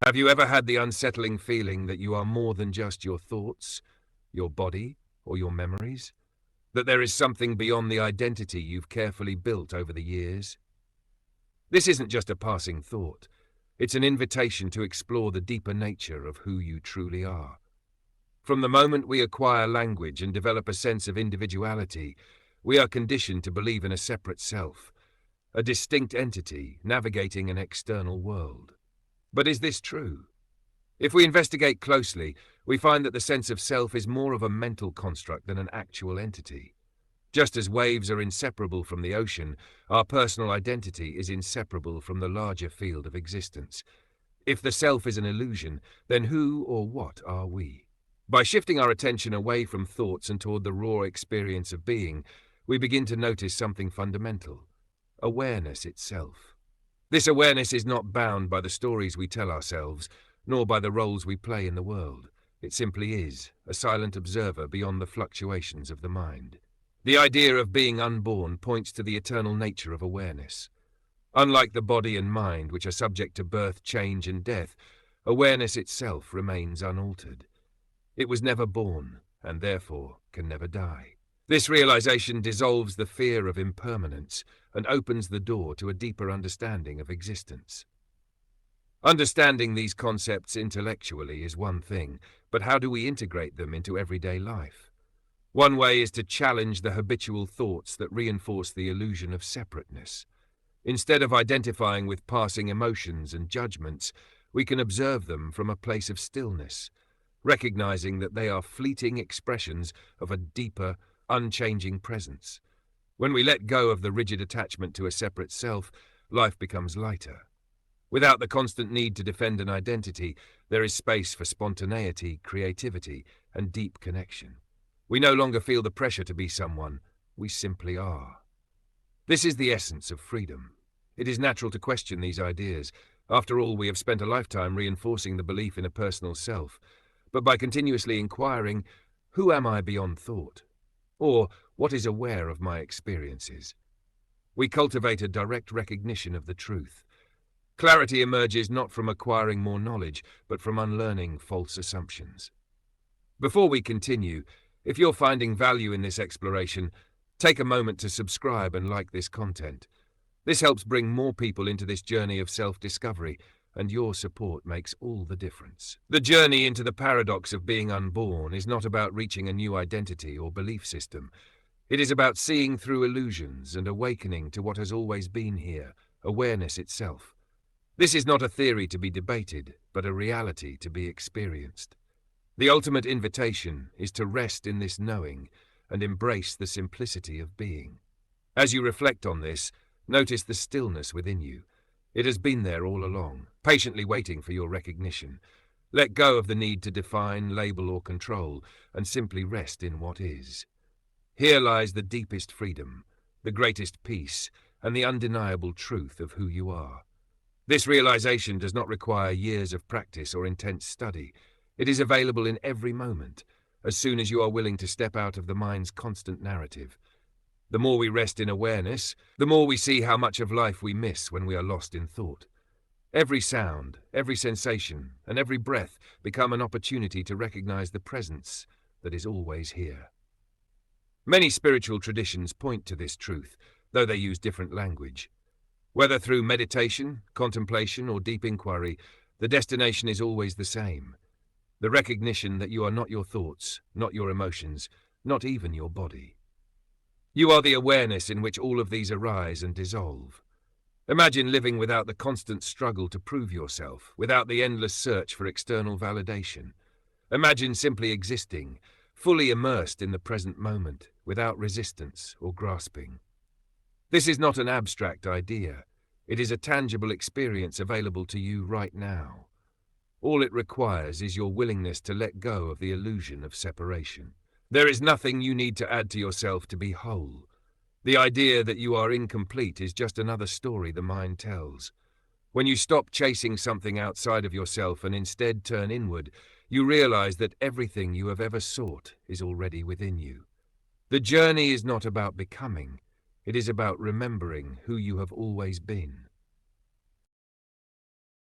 Have you ever had the unsettling feeling that you are more than just your thoughts, your body, or your memories? That there is something beyond the identity you've carefully built over the years? This isn't just a passing thought. It's an invitation to explore the deeper nature of who you truly are. From the moment we acquire language and develop a sense of individuality, we are conditioned to believe in a separate self, a distinct entity navigating an external world. But is this true? If we investigate closely, we find that the sense of self is more of a mental construct than an actual entity. Just as waves are inseparable from the ocean, our personal identity is inseparable from the larger field of existence. If the self is an illusion, then who or what are we? By shifting our attention away from thoughts and toward the raw experience of being, we begin to notice something fundamental: awareness itself. This awareness is not bound by the stories we tell ourselves, nor by the roles we play in the world. It simply is, a silent observer beyond the fluctuations of the mind. The idea of being unborn points to the eternal nature of awareness. Unlike the body and mind, which are subject to birth, change, and death, awareness itself remains unaltered. It was never born, and therefore can never die. This realization dissolves the fear of impermanence and opens the door to a deeper understanding of existence. Understanding these concepts intellectually is one thing, but how do we integrate them into everyday life? One way is to challenge the habitual thoughts that reinforce the illusion of separateness. Instead of identifying with passing emotions and judgments, we can observe them from a place of stillness, recognizing that they are fleeting expressions of a deeper, unchanging presence. When we let go of the rigid attachment to a separate self, life becomes lighter. Without the constant need to defend an identity, there is space for spontaneity, creativity, and deep connection. We no longer feel the pressure to be someone, we simply are. This is the essence of freedom. It is natural to question these ideas. After all, we have spent a lifetime reinforcing the belief in a personal self. But by continuously inquiring, who am I beyond thought? Or what is aware of my experiences? We cultivate a direct recognition of the truth. Clarity emerges not from acquiring more knowledge, but from unlearning false assumptions. Before we continue, if you're finding value in this exploration, take a moment to subscribe and like this content. This helps bring more people into this journey of self-discovery, and your support makes all the difference. The journey into the paradox of being unborn is not about reaching a new identity or belief system. It is about seeing through illusions and awakening to what has always been here, awareness itself. This is not a theory to be debated, but a reality to be experienced. The ultimate invitation is to rest in this knowing and embrace the simplicity of being. As you reflect on this, notice the stillness within you. It has been there all along, patiently waiting for your recognition. Let go of the need to define, label, or control, and simply rest in what is. Here lies the deepest freedom, the greatest peace, and the undeniable truth of who you are. This realization does not require years of practice or intense study. It is available in every moment, as soon as you are willing to step out of the mind's constant narrative. The more we rest in awareness, the more we see how much of life we miss when we are lost in thought. Every sound, every sensation, and every breath become an opportunity to recognize the presence that is always here. Many spiritual traditions point to this truth, though they use different language. Whether through meditation, contemplation, or deep inquiry, the destination is always the same. The recognition that you are not your thoughts, not your emotions, not even your body. You are the awareness in which all of these arise and dissolve. Imagine living without the constant struggle to prove yourself, without the endless search for external validation. Imagine simply existing, fully immersed in the present moment, without resistance or grasping. This is not an abstract idea. It is a tangible experience available to you right now. All it requires is your willingness to let go of the illusion of separation. There is nothing you need to add to yourself to be whole. The idea that you are incomplete is just another story the mind tells. When you stop chasing something outside of yourself and instead turn inward, you realize that everything you have ever sought is already within you. The journey is not about becoming. It is about remembering who you have always been.